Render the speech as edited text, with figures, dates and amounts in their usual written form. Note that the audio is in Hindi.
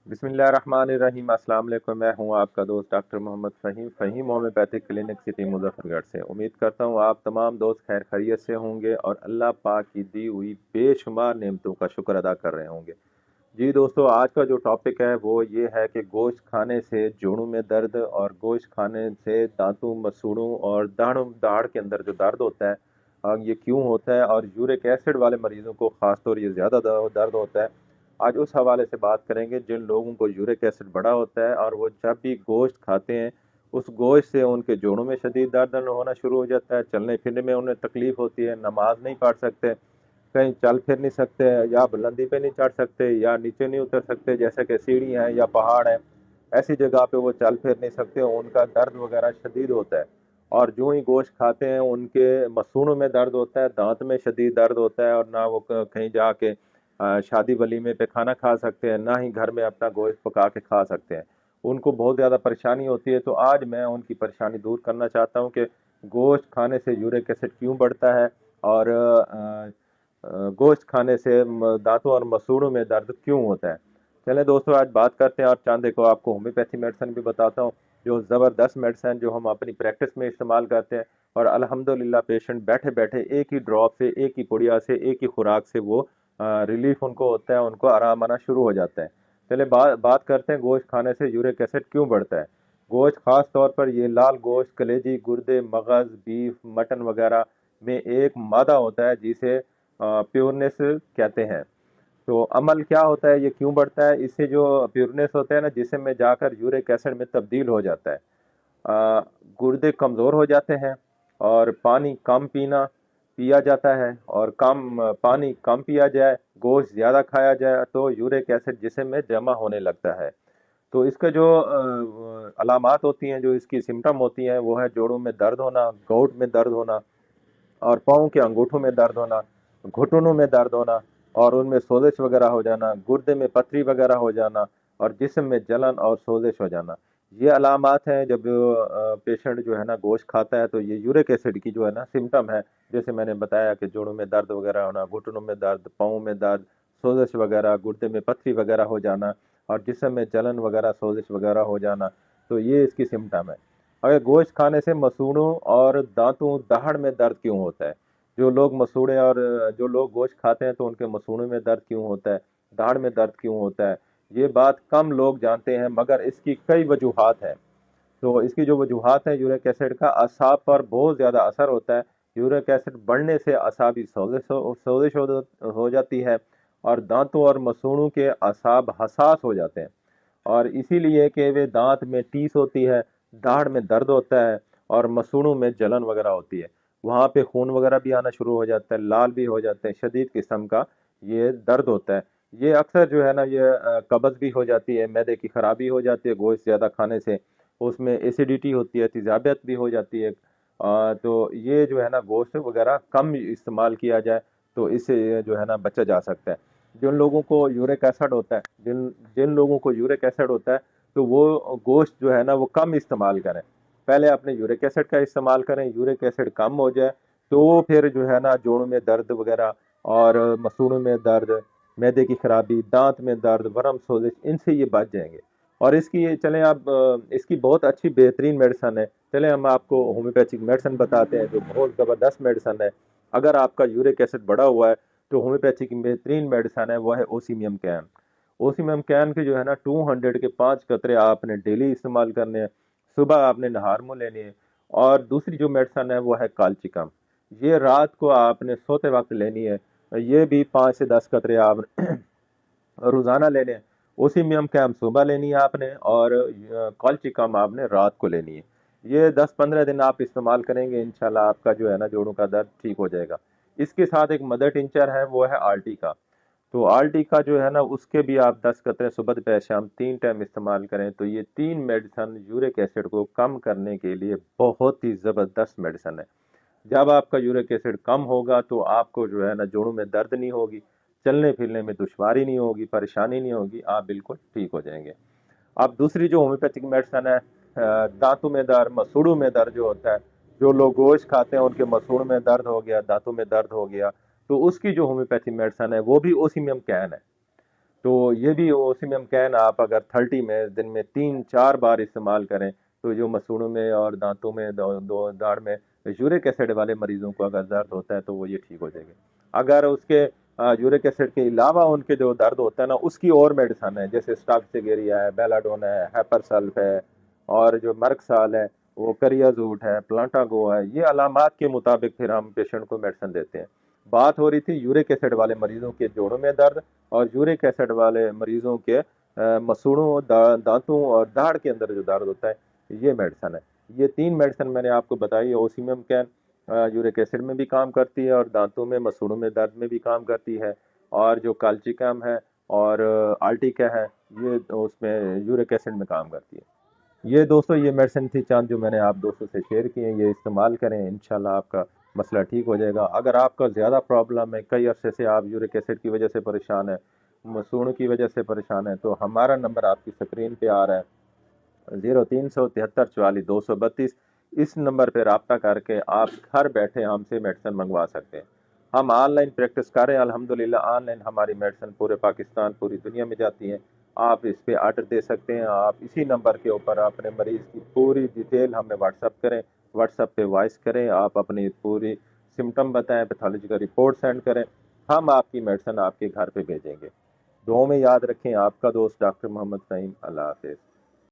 बिस्मिल्लाहिर्रहमानिर्रहीम। अस्सलाम वालेकुम। मैं हूं आपका दोस्त doctor Mohammad Faheem Faheem homeopathic clinic city Muzaffargarh से। उम्मीद करता हूं आप तमाम दोस्त खैर खैरियत से होंगे और अल्लाह पाक की दी हुई बेशुमार नेमतों का शुक्र अदा कर रहे होंगे। जी दोस्तों, आज का जो टॉपिक है वो ये है कि गोश्त खाने से जोड़ों में दर्द और गोश्त खाने से दांतों, मसूड़ों और दाढ़ के अंदर जो दर्द होता है, ये क्यों होता है और यूरिक एसिड वाले मरीजों को खासतौर ये ज़्यादा दर्द होता है। आज उस हवाले से बात करेंगे जिन लोगों को यूरिक एसिड बढ़ा होता है और वो जब भी गोश्त खाते हैं, उस गोश्त से उनके जोड़ों में शदीद दर्द होना शुरू हो जाता है, चलने फिरने में उन्हें तकलीफ होती है, नमाज नहीं पढ़ सकते, कहीं चल फिर नहीं सकते, या बुलंदी पे नहीं चढ़ सकते, या नीचे नहीं उतर सकते, जैसे कि सीढ़ी है या पहाड़ है, ऐसी जगह पे वो चल फिर नहीं सकते, उनका दर्द वगैरह शदीद होता है। और जो ही गोश्त खाते हैं उनके मसूड़ों में दर्द होता है, दांत में शदीद दर्द होता है, और ना वो कहीं जाके शादी वलीमे पे खाना खा सकते हैं, ना ही घर में अपना गोश्त पका के खा सकते हैं। उनको बहुत ज़्यादा परेशानी होती है। तो आज मैं उनकी परेशानी दूर करना चाहता हूँ कि गोश्त खाने से यूरिक एसिड क्यों बढ़ता है और गोश्त खाने से दांतों और मसूड़ों में दर्द क्यों होता है। चलें दोस्तों, आज बात करते हैं और चंद एक आपको होम्योपैथी मेडिसिन भी बताता हूँ, जो ज़बरदस्त मेडिसिन जो हम अपनी प्रैक्टिस में इस्तेमाल करते हैं, और अल्हम्दुलिल्लाह पेशेंट बैठे बैठे एक ही ड्रॉप से, एक ही पुड़िया से, एक ही खुराक से वो रिलीफ उनको होता है, उनको आराम आना शुरू हो जाता है। चलिए बात बात करते हैं गोश्त खाने से यूरिक एसिड क्यों बढ़ता है। गोश्त खास तौर पर ये लाल गोश्त कलेजी, गुर्दे, मगज, बीफ, मटन वगैरह में एक मादा होता है जिसे प्योरनेस कहते हैं। तो अमल क्या होता है, ये क्यों बढ़ता है? इससे जो प्योरनेस होता है ना, जिसम में जाकर यूरिक एसिड में तब्दील हो जाता है। अ, गुर्दे कमज़ोर हो जाते हैं और पानी कम पिया जाता है, और पानी कम पिया जाए, गोश्त ज़्यादा खाया जाए, तो यूरिक एसिड जिस्म में जमा होने लगता है। तो इसका जो अलामात होती हैं, जो इसकी सिम्टम होती हैं, वो है जोड़ों में दर्द होना, गोट में दर्द होना, और पाँव के अंगूठों में दर्द होना, घुटनों में दर्द होना, और उनमें सोजिश वगैरह हो जाना, गुर्दे में पथरी वगैरह हो जाना, और जिस्म में जलन और सोजिश हो जाना। ये अलामात हैं जब पेशेंट जो है ना गोश्त खाता है, तो ये यूरिक एसिड की जो है ना सिम्टम है। जैसे मैंने बताया कि जोड़ों में दर्द वगैरह होना, घुटनों में दर्द, पाँव में दर्द, सोजिश वगैरह, गुर्दे में पथरी वगैरह हो जाना, और जिस्म में जलन वगैरह, सोजिश वगैरह हो जाना। तो ये इसकी सिम्टम है। अगर गोश्त खाने से मसूड़ों और दांतों, दहाड़ में दर्द क्यों होता है? जो लोग गोश्त खाते हैं तो उनके मसूड़ों में दर्द क्यों होता है, दाढ़ में दर्द क्यों होता है, ये बात कम लोग जानते हैं, मगर इसकी कई वजूहात हैं। तो इसकी जो वजूहात हैं, यूरिक एसिड का असाब पर बहुत ज़्यादा असर होता है। यूरिक एसिड बढ़ने से असाबी सोजिश हो जाती है, और दांतों और मसूड़ों के असाब हसास हो जाते हैं, और इसीलिए कि वे दांत में टीस होती है, दाढ़ में दर्द होता है, और मसूड़ों में जलन वगैरह होती है। वहाँ पे खून वगैरह भी आना शुरू हो जाता है, लाल भी हो जाते हैं, शदीद किस्म का ये दर्द होता है। ये अक्सर जो है ना, ये कब्ज़ भी हो जाती है, मैदे की खराबी हो जाती है गोश्त ज़्यादा खाने से, उसमें एसिडिटी होती है, तेज़ाबियत भी हो जाती है। तो ये जो है ना गोश्त वगैरह कम इस्तेमाल किया जाए, तो इससे जो है ना बचा जा सकता है। जिन लोगों को यूरिक एसिड होता है, जिन जिन लोगों को यूरिक एसिड होता है, तो वो गोश्त जो है ना वो कम इस्तेमाल करें। पहले अपने यूरिक एसिड का इस्तेमाल करें, यूरिक एसिड कम हो जाए, तो फिर जो है ना जोड़ों में दर्द वगैरह और मसूड़ों में दर्द, मैदे की खराबी, दांत में दर्द, वरम सोजिश, इनसे ये बच जाएंगे। और इसकी चलें आप इसकी बहुत अच्छी बेहतरीन मेडिसन है। चलें हम आपको होम्योपैथिक मेडिसन बताते हैं जो बहुत ज़बरदस्त मेडिसन है। अगर आपका यूरिक एसिड बढ़ा हुआ है, तो होम्योपैथी की बेहतरीन मेडिसन है, वो है ओसीमियम कैन। ओसीमियम कैन के जो है ना 200 के 5 कतरे आपने डेली इस्तेमाल करने हैं। सुबह आपने नहार मुँह लेनी है। और दूसरी जो मेडिसन है वो है कालचिकम। ये रात को आपने सोते वक्त लेनी है। ये भी 5 से 10 कतरे आप रोजाना लेने हैं। ओसीमियम कैम सुबह लेनी है आपने, और कॉल्चिकम आपने रात को लेनी है। ये 10-15 दिन आप इस्तेमाल करेंगे, इंशाल्लाह आपका जो है ना जोड़ों का दर्द ठीक हो जाएगा। इसके साथ एक मदर टिंचर है, वो है आल्टी का। तो आल्टी का जो है ना उसके भी आप 10 कतरे सुबह दोपहर शाम 3 टाइम इस्तेमाल करें, तो ये 3 मेडिसन यूरिक एसिड को कम करने के लिए बहुत ही ज़बरदस्त मेडिसन है। जब आपका यूरिक एसिड कम होगा तो आपको जो है ना जोड़ों में दर्द नहीं होगी, चलने फिरने में दुश्वारी नहीं होगी, परेशानी नहीं होगी, आप बिल्कुल ठीक हो जाएंगे। अब दूसरी जो होम्योपैथिक मेडिसन है, दांतों में दर्द, मसूड़ों में दर्द जो होता है, जो लोग गोश्त खाते हैं उनके मसूड़ में दर्द हो गया, दांतों में दर्द हो गया, तो उसकी जो होम्योपैथिक मेडिसन है वो भी ओसीमियम कैन है। तो ये भी ओसिमियम कैन आप अगर 30 में दिन में 3-4 बार इस्तेमाल करें, तो जो मसूड़ों में और दांतों में, दाढ़ में यूरिक एसिड वाले मरीजों को अगर दर्द होता है तो वो ये ठीक हो जाएंगे। अगर उसके यूरिक एसिड के अलावा उनके जो दर्द होता है ना, उसकी और मेडिसन है, जैसे स्टाक्सिगेरिया है, बेलाडोन है, हेपरसल्फ है, और जो मर्कसाल है, वो करियाजूट है, प्लांटागो है। ये अलामात के मुताबिक फिर हम पेशेंट को मेडिसिन देते हैं। बात हो रही थी यूरिक एसिड वाले मरीजों के जोड़ों में दर्द और यूरिक एसिड वाले मरीजों के मसूड़ों, दांतों और दाढ़ के अंदर जो दर्द होता है, ये मेडिसिन है। ये 3 मेडिसिन मैंने आपको बताई। ओसिमियम कैन यूरिक एसिड में भी काम करती है और दांतों में, मसूड़ों में दर्द में भी काम करती है। और जो काल्चिकम है और आर्टिका है, ये उसमें यूरिक एसिड में काम करती है। ये दोस्तों, ये मेडिसिन थी चंद जो मैंने आप दोस्तों से शेयर की हैं। ये इस्तेमाल करें, इंशाल्लाह आपका मसला ठीक हो जाएगा। अगर आपका ज़्यादा प्रॉब्लम है, कई अरसे से आप यूरिक एसिड की वजह से परेशान है, मसूड़ों की वजह से परेशान है, तो हमारा नंबर आपकी स्क्रीन पे आ रहा है, 0373 44 232। इस नंबर पर रब्ता करके आप घर बैठे हमसे मेडिसिन मंगवा सकते हैं। हम ऑनलाइन प्रैक्टिस कर रहे हैं अल्हम्दुलिल्लाह। ऑनलाइन हमारी मेडिसिन पूरे पाकिस्तान, पूरी दुनिया में जाती है। आप इस पे ऑर्डर दे सकते हैं। आप इसी नंबर के ऊपर अपने मरीज़ की पूरी डिटेल हमें व्हाट्सअप करें, व्हाट्सअप पे वॉइस करें, आप अपनी पूरी सिम्टम बताएं, पैथोलॉजी का रिपोर्ट सेंड करें, हम आपकी मेडिसिन आपके घर पे भेजेंगे। दुआ में याद रखें, आपका दोस्त डॉक्टर मोहम्मद फ़हीम। अल्लाह हाफ़िज़।